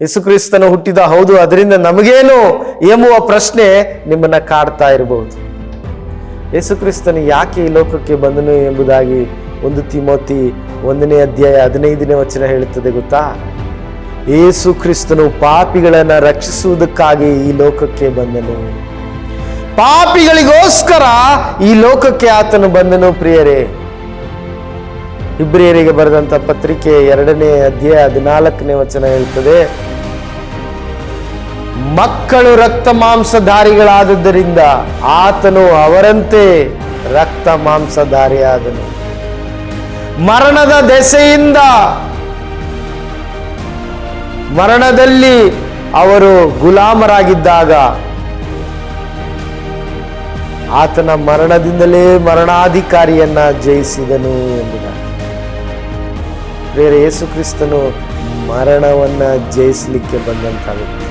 ಯೇಸುಕ್ರಿಸ್ತನು ಹುಟ್ಟಿದ, ಹೌದು, ಅದರಿಂದ ನಮಗೇನು ಎಂಬುವ ಪ್ರಶ್ನೆ ನಿಮ್ಮನ್ನ ಕಾಡ್ತಾ ಇರಬಹುದು. ಯೇಸುಕ್ರಿಸ್ತನು ಯಾಕೆ ಈ ಲೋಕಕ್ಕೆ ಬಂದನು ಎಂಬುದಾಗಿ 1 ತಿಮೋತಿ 1ನೇ ಅಧ್ಯಾಯ 15ನೇ ವಚನ ಹೇಳುತ್ತದೆ ಗೊತ್ತಾ? ಯೇಸು ಕ್ರಿಸ್ತನು ಪಾಪಿಗಳನ್ನ ರಕ್ಷಿಸುವುದಕ್ಕಾಗಿ ಈ ಲೋಕಕ್ಕೆ ಬಂದನು. ಪಾಪಿಗಳಿಗೋಸ್ಕರ ಈ ಲೋಕಕ್ಕೆ ಆತನು ಬಂದನು. ಪ್ರಿಯರೇ, ಇಬ್ರಿಯರಿಗೆ ಬರೆದಂತ ಪತ್ರಿಕೆ 2ನೇ ಅಧ್ಯಾಯ 14ನೇ ವಚನ ಹೇಳ್ತದೆ, ಮಕ್ಕಳು ರಕ್ತ ಮಾಂಸಧಾರಿಗಳಾದದ್ದರಿಂದ ಆತನು ಅವರಂತೆ ರಕ್ತ ಮಾಂಸಧಾರಿಯಾದನು. ಮರಣದ ದೆಸೆಯಿಂದ, ಮರಣದಲ್ಲಿ ಅವರು ಗುಲಾಮರಾಗಿದ್ದಾಗ ಆತನ ಮರಣದಿಂದಲೇ ಮರಣಾಧಿಕಾರಿಯನ್ನ ಜಯಿಸಿದನು ಎಂಬುದಾಗಿ. ಬೇರೆ ಯೇಸು ಕ್ರಿಸ್ತನು ಮರಣವನ್ನ ಜಯಿಸಲಿಕ್ಕೆ ಬಂದಂತಾಗುತ್ತೆ.